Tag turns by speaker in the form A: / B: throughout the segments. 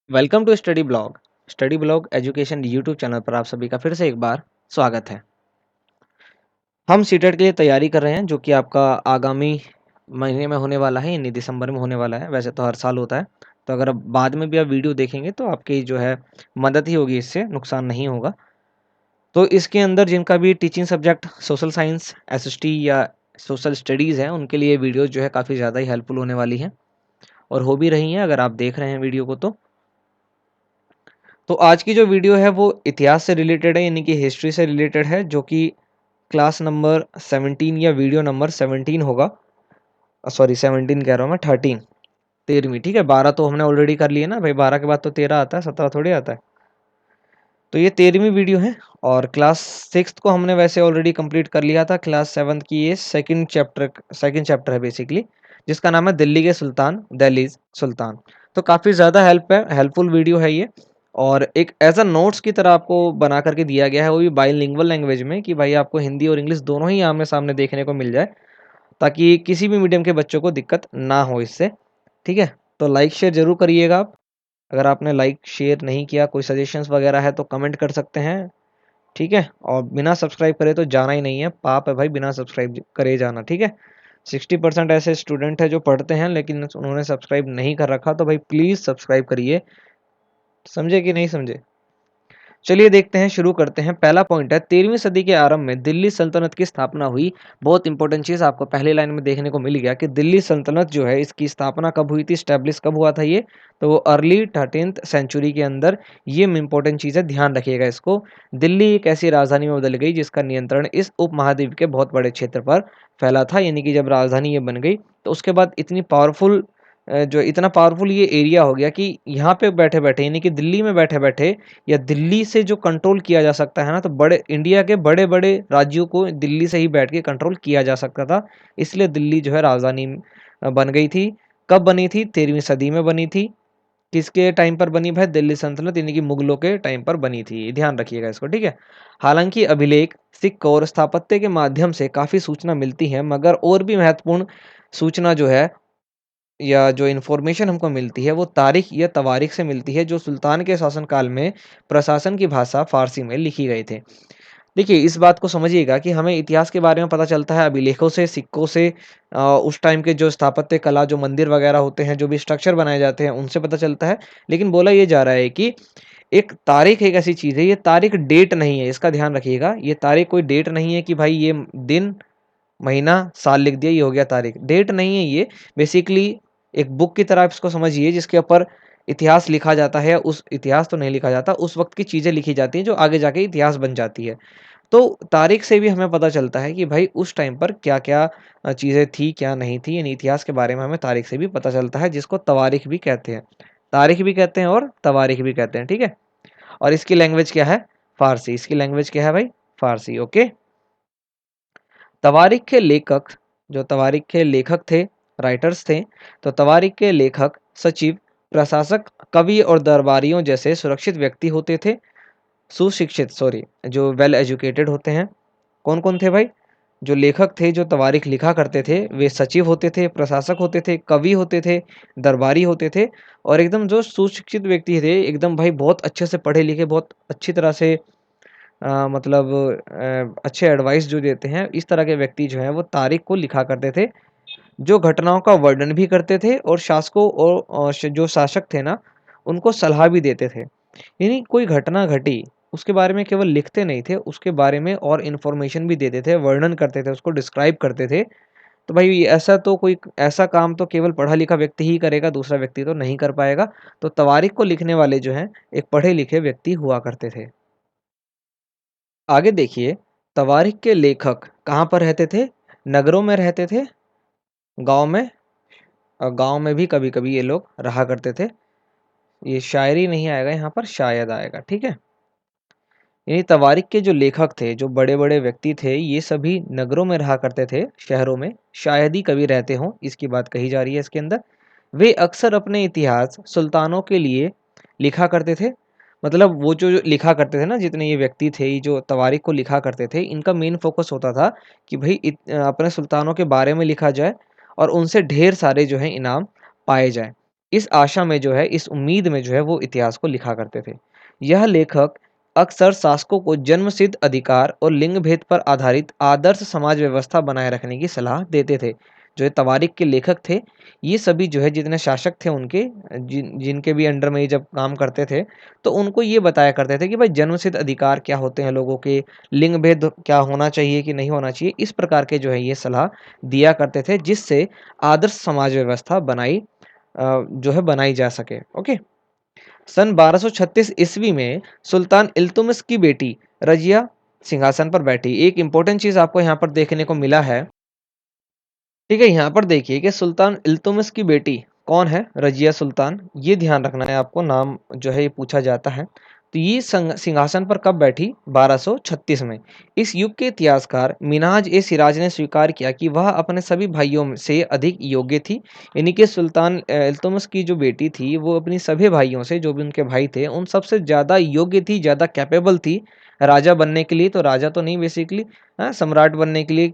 A: Welcome to Study Blog Education YouTube channel पर आप सभी का फिर से एक बार स्वागत है। हम सीटेट के लिए तैयारी कर रहे हैं जो कि आपका आगामी महीने में होने वाला है, यानी दिसंबर में होने वाला है। वैसे तो हर साल होता है, तो अगर अब बाद में भी आप वीडियो देखेंगे तो आपकी जो है मदद ही होगी, इससे नुकसान नहीं होगा। तो इसके अंदर जिनका भी teaching subject social science, SST या सोशल स्टडीज़ है, उनके लिए वीडियो जो है काफ़ी ज़्यादा ही हेल्पफुल होने वाली है और हो भी रही हैं अगर आप देख रहे हैं वीडियो को। तो आज की जो वीडियो है वो इतिहास से रिलेटेड है, यानी कि हिस्ट्री से रिलेटेड है, जो कि क्लास नंबर 17 या वीडियो नंबर 17 होगा। सॉरी 17 कह रहा हूँ मैं, 13, 13वीं। ठीक है, 12 तो हमने ऑलरेडी कर लिए ना भाई, 12 के बाद तो 13 आता है, 17 थोड़ी आता है। तो ये 13वीं वीडियो है और क्लास 6 को हमने वैसे ऑलरेडी कंप्लीट कर लिया था। क्लास 7 की ये सेकंड चैप्टर है बेसिकली, जिसका नाम है दिल्ली के सुल्तान, दहलीज सुल्तान। तो काफ़ी ज़्यादा हेल्पफुल वीडियो है ये, और एक एज अ नोट्स की तरह आपको बना करके दिया गया है, वो भी बाइलिंगुअल लैंग्वेज में, कि भाई आपको हिंदी और इंग्लिश दोनों ही आमने सामने देखने को मिल जाए, ताकि किसी भी मीडियम के बच्चों को दिक्कत ना हो इससे। ठीक है, तो लाइक शेयर जरूर करिएगा आप। अगर आपने लाइक शेयर नहीं किया, कोई सजेशंस वगैरह है तो कमेंट कर सकते हैं। ठीक है, और बिना सब्सक्राइब करे तो जाना ही नहीं है, पाप है भाई बिना सब्सक्राइब करे जाना। ठीक है, 60% ऐसे स्टूडेंट है जो पढ़ते हैं लेकिन उन्होंने सब्सक्राइब नहीं कर रखा, तो भाई प्लीज़ सब्सक्राइब करिए। समझे कि नहीं समझे? चलिए देखते हैं, शुरू करते हैं। पहला पॉइंट है, 13वीं सदी के आरंभ में दिल्ली सल्तनत की स्थापना हुई। बहुत इंपॉर्टेंट चीज आपको पहली लाइन में देखने को मिल गया कि दिल्ली सल्तनत जो है इसकी स्थापना कब हुई थी, स्टैब्लिश कब हुआ था ये, तो वो अर्ली 13th सेंचुरी के अंदर। ये इंपॉर्टेंट चीज है, ध्यान रखिएगा इसको। दिल्ली एक ऐसी राजधानी में बदल गई जिसका नियंत्रण इस उपमहाद्वीप के बहुत बड़े क्षेत्र पर फैला था, यानी कि जब राजधानी ये बन गई तो उसके बाद इतनी पावरफुल जो इतना पावरफुल ये एरिया हो गया कि यहाँ पे बैठे बैठे, यानी कि दिल्ली में बैठे बैठे या दिल्ली से जो कंट्रोल किया जा सकता है ना, तो बड़े इंडिया के बड़े बड़े राज्यों को दिल्ली से ही बैठ के कंट्रोल किया जा सकता था। इसलिए दिल्ली जो है राजधानी बन गई थी। कब बनी थी? 13वीं सदी में बनी थी। किसके टाइम पर बनी भाई? दिल्ली सल्तनत, यानी कि मुगलों के टाइम पर बनी थी। ध्यान रखिएगा इसको। ठीक है, हालांकि अभिलेख, सिक्कों और स्थापत्य के माध्यम से काफी सूचना मिलती है, मगर और भी महत्वपूर्ण सूचना जो है या जो इन्फॉर्मेशन हमको मिलती है वो तारीख या तवारीख से मिलती है, जो सुल्तान के शासनकाल में प्रशासन की भाषा फारसी में लिखी गए थे। देखिए, इस बात को समझिएगा कि हमें इतिहास के बारे में पता चलता है अभिलेखों से, सिक्कों से, उस टाइम के जो स्थापत्य कला, जो मंदिर वगैरह होते हैं, जो भी स्ट्रक्चर बनाए जाते हैं, उनसे पता चलता है। लेकिन बोला ये जा रहा है कि एक तारीख एक ऐसी चीज़ है, ये तारीख डेट नहीं है, इसका ध्यान रखिएगा। ये तारीख कोई डेट नहीं है कि भाई ये दिन, महीना, साल लिख दिया ये हो गया तारीख। डेट नहीं है ये, बेसिकली एक बुक की तरह आप इसको समझिए, जिसके ऊपर इतिहास लिखा जाता है। उस इतिहास तो नहीं लिखा जाता, उस वक्त की चीज़ें लिखी जाती हैं जो आगे जाके इतिहास बन जाती है। तो तारीख से भी हमें पता चलता है कि भाई उस टाइम पर क्या-क्या चीज़ें थी, क्या नहीं थी, यानी इतिहास के बारे में हमें तारीख से भी पता चलता है, जिसको तवारीख भी कहते हैं। तारीख भी कहते हैं और तवारीख भी कहते हैं, ठीक है? और इसकी लैंग्वेज क्या है? फ़ारसी। इसकी लैंग्वेज क्या है भाई? फ़ारसी, ओके? तवारीख के लेखक, जो तवारीख के लेखक थे, राइटर्स थे, तो तवारीख के लेखक, सचिव, प्रशासक, कवि और दरबारियों जैसे सुरक्षित व्यक्ति होते थे। सुशिक्षित, सॉरी, जो वेल एजुकेटेड होते हैं। कौन कौन थे भाई? जो लेखक थे, जो तवारीख लिखा करते थे, वे सचिव होते थे, प्रशासक होते थे, कवि होते थे, दरबारी होते थे, और एकदम जो सुशिक्षित व्यक्ति थे, एकदम भाई बहुत अच्छे से पढ़े लिखे, बहुत अच्छी तरह से मतलब अच्छे एडवाइस जो देते हैं, इस तरह के व्यक्ति जो हैं वो तारीख को लिखा करते थे, जो घटनाओं का वर्णन भी करते थे और शासकों और जो शासक थे ना, उनको सलाह भी देते थे। यानी कोई घटना घटी, उसके बारे में केवल लिखते नहीं थे, उसके बारे में और इन्फॉर्मेशन भी देते थे, वर्णन करते थे, उसको डिस्क्राइब करते थे। तो भाई ऐसा तो कोई ऐसा काम तो केवल पढ़ा लिखा व्यक्ति ही करेगा, दूसरा व्यक्ति तो नहीं कर पाएगा। तो तवारीख को लिखने वाले जो हैं, एक पढ़े लिखे व्यक्ति हुआ करते थे। आगे देखिए, तवारीख के लेखक कहाँ पर रहते थे? नगरों में रहते थे, गाँव में, और गाँव में भी कभी-कभी ये लोग रहा करते थे। ये शायरी नहीं आएगा यहाँ पर, शायद आएगा, ठीक है? यानी तवारीख के जो लेखक थे, जो बड़े-बड़े व्यक्ति थे, ये सभी नगरों में रहा करते थे, शहरों में शायद ही कभी रहते हों, इसकी बात कही जा रही है इसके अंदर। वे अक्सर अपने इतिहास सुल्तानों के लिए लिखा करते थे। मतलब वो जो लिखा करते थे ना, जितने ये व्यक्ति थे, ये जो तवारीख को लिखा करते थे, इनका मेन फ़ोकस होता था कि भई अपने सुल्तानों के बारे में लिखा जाए और उनसे ढेर सारे जो हैं इनाम पाए जाएँ। इस आशा में जो है, इस उम्मीद में जो है वो इतिहास को लिखा करते थे। यह लेखक अक्सर शासकों को जन्मसिद्ध अधिकार और लिंग भेद पर आधारित आदर्श समाज व्यवस्था बनाए रखने की सलाह देते थे। जो ये तवारीख के लेखक थे, ये सभी जो है जितने शासक थे उनके, जिनके भी अंडर में ये जब काम करते थे, तो उनको ये बताया करते थे कि भाई जन्मसिद्ध अधिकार क्या होते हैं लोगों के, लिंग भेद क्या होना चाहिए कि नहीं होना चाहिए, इस प्रकार के जो है ये सलाह दिया करते थे, जिससे आदर्श समाज व्यवस्था जो है बनाई जा सके। ओके। सन 1236 ईस्वी में सुल्तान इल्तुमिश की बेटी रजिया सिंहासन पर बैठी। एक इंपॉर्टेंट चीज आपको यहाँ पर देखने को मिला है। ठीक है, यहाँ पर देखिए कि सुल्तान इल्तुमिश की बेटी कौन है, रजिया सुल्तान। ये ध्यान रखना है आपको, नाम जो है ये पूछा जाता है। तो ये सिंहासन पर कब बैठी, 1236 में। इस युग के इतिहासकार मिन्हाज ए सिराज ने स्वीकार किया कि वह अपने सभी भाइयों से अधिक योग्य थी। यानी कि सुल्तान इल्तुमिश की जो बेटी थी वो अपनी सभी भाइयों से, जो भी उनके भाई थे, उन सबसे ज्यादा योग्य थी, ज्यादा कैपेबल थी राजा बनने के लिए। तो राजा तो नहीं, बेसिकली सम्राट बनने के लिए।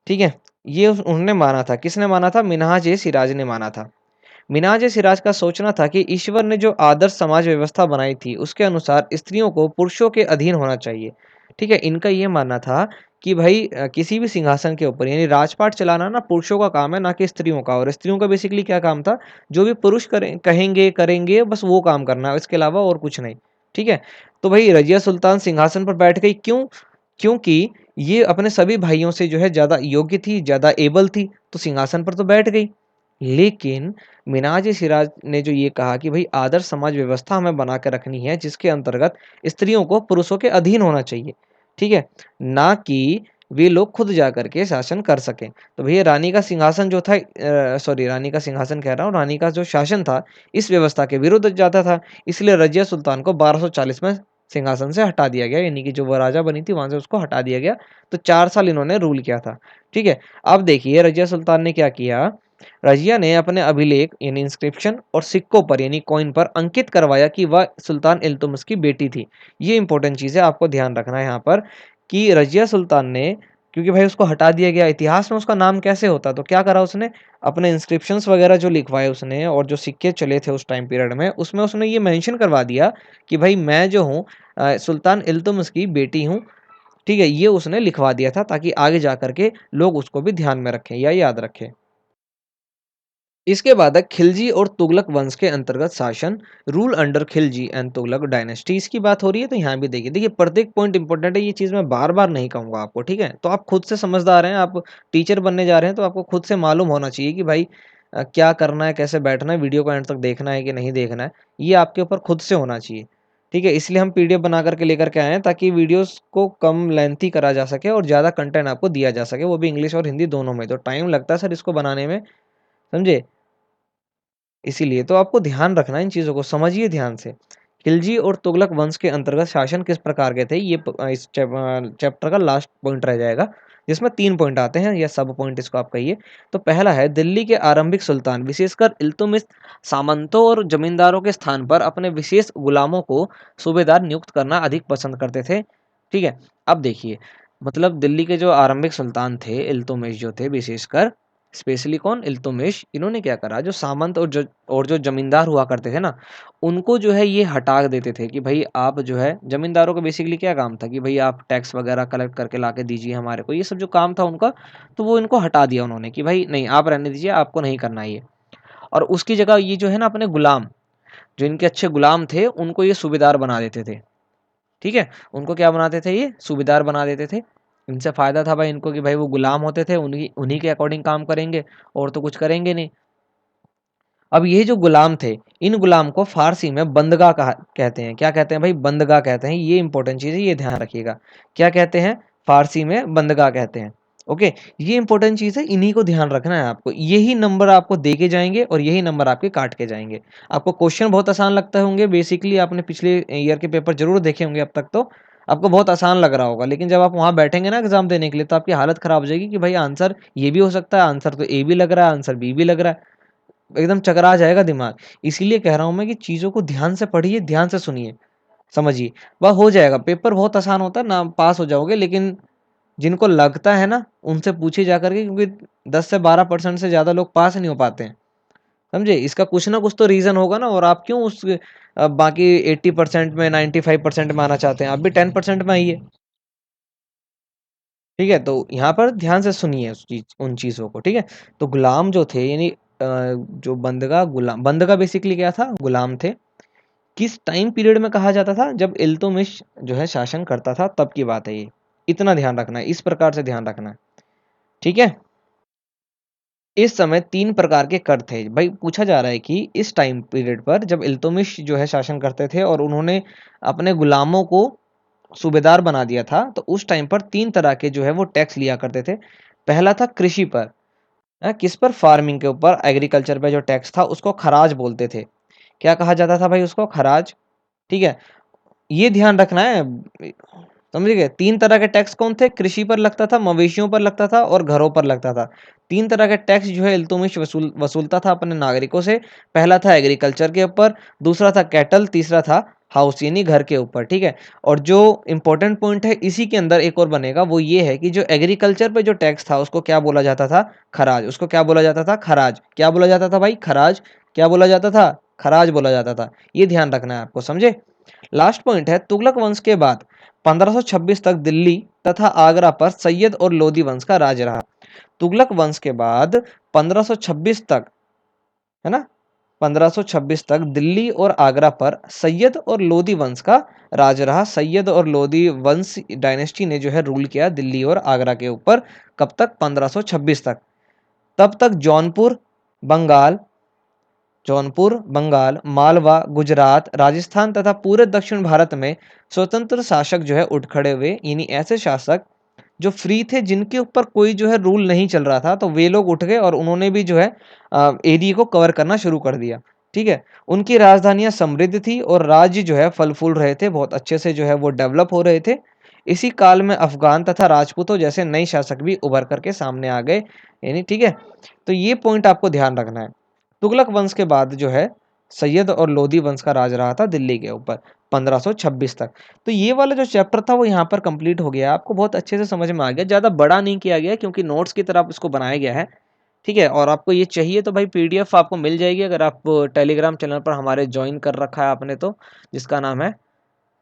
A: ठीक है, ये उन्होंने माना था। किसने माना था, मिन्हाज ए सिराज ने माना था। मिन्हाज ए सिराज का सोचना था कि ईश्वर ने जो आदर्श समाज व्यवस्था बनाई थी उसके अनुसार स्त्रियों को पुरुषों के अधीन होना चाहिए। ठीक है, इनका ये मानना था कि भाई किसी भी सिंहासन के ऊपर, यानी राजपाट चलाना ना पुरुषों का काम है, ना कि स्त्रियों का। और स्त्रियों का बेसिकली क्या काम था, जो भी पुरुष कहेंगे करेंगे, बस वो काम करना है, इसके अलावा और कुछ नहीं। ठीक है, तो भाई रजिया सुल्तान सिंहासन पर बैठ गई, क्यों? क्योंकि ये अपने सभी भाइयों से जो है ज्यादा योग्य थी, ज्यादा एबल थी, तो सिंहासन पर तो बैठ गई। लेकिन मिन्हाज ए सिराज ने जो ये कहा कि भाई आदर्श समाज व्यवस्था हमें बना के रखनी है, जिसके अंतर्गत स्त्रियों को पुरुषों के अधीन होना चाहिए। ठीक है, ना कि वे लोग खुद जा करके शासन कर सकें। तो भैया रानी का सिंहासन जो था, सॉरी, रानी का सिंहासन कह रहा हूँ, रानी का जो शासन था इस व्यवस्था के विरुद्ध जाता था। इसलिए रजिया सुल्तान को 1240 में सिंहासन से हटा दिया गया, यानी कि जो वो राजा बनी थी वहां से उसको हटा दिया गया। तो 4 साल इन्होंने रूल किया था। ठीक है, अब देखिए रजिया सुल्तान ने क्या किया। रजिया ने अपने अभिलेख यानी इंस्क्रिप्शन और सिक्कों पर यानी कॉइन पर अंकित करवाया कि वह सुल्तान इल्तुमिश की बेटी थी। ये इंपॉर्टेंट चीज है, आपको ध्यान रखना है यहाँ पर कि रजिया सुल्तान ने, क्योंकि भाई उसको हटा दिया गया, इतिहास में उसका नाम कैसे होता, तो क्या करा उसने, अपने इंस्क्रिप्शंस वगैरह जो लिखवाए उसने और जो सिक्के चले थे उस टाइम पीरियड में, उसमें उसने ये मेंशन करवा दिया कि भाई मैं जो हूँ सुल्तान इल्तुमिश की बेटी हूँ। ठीक है, ये उसने लिखवा दिया था ताकि आगे जा करके लोग उसको भी ध्यान में रखें या याद रखें। इसके बाद है खिलजी और तुगलक वंश के अंतर्गत शासन, rule under Khilji and Tughlaq dynasty. इसकी बात हो रही है तो यहाँ भी देखिए, देखिए प्रत्येक पॉइंट इंपॉर्टेंट है, ये चीज मैं बार बार नहीं कहूंगा आपको। ठीक है, तो आप खुद से समझदार हैं, आप टीचर बनने जा रहे हैं, तो आपको खुद से मालूम होना चाहिए कि भाई क्या करना है, कैसे बैठना है, वीडियो को एंड तक देखना है कि नहीं देखना है, ये आपके ऊपर खुद से होना चाहिए। ठीक है, इसलिए हम पीडीएफ बना करके लेकर के आए हैं ताकि वीडियोस को कम लेंथी करा जा सके और ज़्यादा कंटेंट आपको दिया जा सके, वो भी इंग्लिश और हिंदी दोनों में। तो टाइम लगता है सर इसको बनाने में, समझे? इसीलिए तो आपको ध्यान रखना है, इन चीज़ों को समझिए ध्यान से। खिलजी और तुगलक वंश के अंतर्गत शासन किस प्रकार के थे, ये इस चैप्टर का लास्ट पॉइंट रह जाएगा, जिसमें 3 पॉइंट आते हैं या सब पॉइंट इसको आप कहिए। तो पहला है दिल्ली के आरंभिक सुल्तान विशेषकर इल्तुमिश सामंतों और जमींदारों के स्थान पर अपने विशेष गुलामों को सूबेदार नियुक्त करना अधिक पसंद करते थे। ठीक है, अब देखिए, मतलब दिल्ली के जो आरंभिक सुल्तान थे इल्तुमिश जो थे, विशेषकर स्पेशली कौन, इल्तुमिश, इन्होंने क्या करा, जो सामंत और जो जमींदार हुआ करते थे ना, उनको जो है ये हटा देते थे कि भाई आप जो है, जमींदारों का बेसिकली क्या काम था कि भाई आप टैक्स वगैरह कलेक्ट करके लाके दीजिए हमारे को, ये सब जो काम था उनका, तो वो इनको हटा दिया उन्होंने कि भाई नहीं, आप रहने दीजिए, आपको नहीं करना ये। और उसकी जगह ये जो है ना अपने गुलाम, जो इनके अच्छे गुलाम थे, उनको ये सूबेदार बना देते थे। ठीक है, उनको क्या बनाते थे, ये सूबेदार बना देते थे। इनसे फायदा था भाई इनको कि भाई वो गुलाम होते थे, उन्हीं उन्हीं के अकॉर्डिंग काम करेंगे और तो कुछ करेंगे नहीं। अब ये जो गुलाम थे, इन गुलाम को फारसी में बंदगा कहा कहते हैं। क्या कहते हैं भाई, बंदगा कहते हैं। ये इंपॉर्टेंट चीज़ है, ये ध्यान रखिएगा। क्या कहते हैं, फारसी में बंदगा कहते हैं। ओके, ये इंपॉर्टेंट चीज़ है, इन्हीं को ध्यान रखना है आपको। यही नंबर आपको दे के जाएंगे और यही नंबर आपके काट के जाएंगे। आपको क्वेश्चन बहुत आसान लगते होंगे, बेसिकली आपने पिछले ईयर के पेपर जरूर देखे होंगे अब तक, तो आपको बहुत आसान लग रहा होगा, लेकिन जब आप वहां बैठेंगे ना एग्जाम देने के लिए, तो आपकी हालत खराब हो जाएगी कि भाई आंसर ये भी हो सकता है, आंसर तो ए भी लग रहा है, आंसर बी भी लग रहा है, एकदम चकरा जाएगा दिमाग। इसीलिए कह रहा हूं मैं कि चीज़ों को ध्यान से पढ़िए, ध्यान से सुनिए, समझिए, वह हो जाएगा। पेपर बहुत आसान होता है ना, पास हो जाओगे। लेकिन जिनको लगता है ना, उनसे पूछिए जा करके, क्योंकि 10 से 12% से ज़्यादा लोग पास नहीं हो पाते हैं, समझे? इसका कुछ ना कुछ तो रीज़न होगा ना, और आप क्यों उस बाकी 80% में 95% में आना चाहते हैं? आप भी 10% में आइए। ठीक है? तो यहाँ पर ध्यान से सुनिए उन चीज़ों को, ठीक है? तो गुलाम जो थे, यानी जो बंदगा बेसिकली क्या था? गुलाम थे। किस टाइम पीरियड में कहा जाता था? जब इल्तुतमिश जो है शासन करता था, तब की बात है ये। इतना ध्यान रखना है, इस प्रकार से ध्यान रखना है। ठीक है? इस समय 3 प्रकार के कर थे। भाई पूछा जा रहा है कि इस टाइम पीरियड पर जब इल्तुतमिश जो है शासन करते थे और उन्होंने अपने गुलामों को सूबेदार बना दिया था, तो उस टाइम पर 3 तरह के जो है वो टैक्स लिया करते थे। पहला था कृषि पर, किस पर? फार्मिंग के ऊपर, एग्रीकल्चर पे जो टैक्स था उसको खराज बोलते थे। क्या कहा जाता था भाई उसको? खराज। ठीक है? ये ध्यान रखना है, समझ गए? 3 तरह के टैक्स कौन थे? कृषि पर लगता था, मवेशियों पर लगता था और घरों पर लगता था। 3 तरह के टैक्स जो है इल्तुतमिश वसूलता था अपने नागरिकों से। पहला था एग्रीकल्चर के ऊपर, दूसरा था कैटल, तीसरा था हाउस यानी घर के ऊपर, ठीक है? और जो इम्पोर्टेंट पॉइंट है इसी के अंदर एक और बनेगा, वो ये है कि जो एग्रीकल्चर पे जो टैक्स था उसको क्या बोला जाता था? खराज। उसको क्या बोला जाता था? खराज। क्या बोला जाता था भाई? खराज। क्या बोला जाता था? खराज बोला जाता था। ये ध्यान रखना है आपको, समझे? लास्ट पॉइंट है, तुगलक वंश के बाद 1526 तक दिल्ली तथा आगरा पर सैयद और लोदी वंश का राज रहा। तुगलक वंश के बाद 1526 तक, है ना, 1526 तक दिल्ली और आगरा पर सैयद और लोदी वंश का राज रहा। सैयद और लोदी वंश डायनेस्टी ने जो है रूल किया दिल्ली और आगरा के ऊपर। कब तक? 1526 तक। तब तक जौनपुर, बंगाल, मालवा, गुजरात, राजस्थान तथा पूरे दक्षिण भारत में स्वतंत्र शासक जो है उठ खड़े हुए, यानी ऐसे शासक जो फ्री थे, जिनके ऊपर कोई जो है रूल नहीं चल रहा था, तो वे लोग उठ गए और उन्होंने भी जो है एरिया को कवर करना शुरू कर दिया। ठीक है? उनकी राजधानियां समृद्ध थी और राज्य जो है फल फूल रहे थे, बहुत अच्छे से जो है वो डेवलप हो रहे थे। इसी काल में अफगान तथा राजपूतों जैसे नए शासक भी उभर करके सामने आ गए, यानी ठीक है? तो ये पॉइंट आपको ध्यान रखना है। तुगलक वंश के बाद जो है सैयद और लोदी वंश का राज रहा था दिल्ली के ऊपर 1526 तक। तो ये वाला जो चैप्टर था वो यहाँ पर कंप्लीट हो गया, आपको बहुत अच्छे से समझ में आ गया। ज़्यादा बड़ा नहीं किया गया क्योंकि नोट्स की तरह इसको बनाया गया है। ठीक है? और आपको ये चाहिए तो भाई पीडीएफ आपको मिल जाएगी, अगर आप टेलीग्राम चैनल पर हमारे ज्वाइन कर रखा है आपने तो, जिसका नाम है,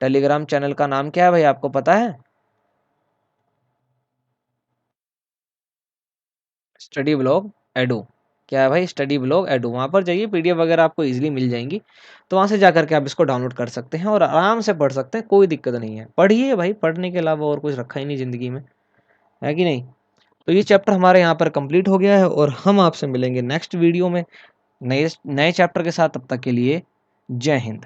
A: टेलीग्राम चैनल का नाम क्या है भाई, आपको पता है? Study blog edu. क्या है भाई? Study blog edu. वहाँ पर जाइए, पीडीएफ वगैरह आपको इजीली मिल जाएंगी। तो वहाँ से जा करके आप इसको डाउनलोड कर सकते हैं और आराम से पढ़ सकते हैं, कोई दिक्कत नहीं है। पढ़िए भाई, पढ़ने के अलावा और कुछ रखा ही नहीं ज़िंदगी में, है कि नहीं? तो ये चैप्टर हमारे यहाँ पर कंप्लीट हो गया है और हम आपसे मिलेंगे नेक्स्ट वीडियो में नए नए चैप्टर के साथ। तब तक के लिए जय हिंद।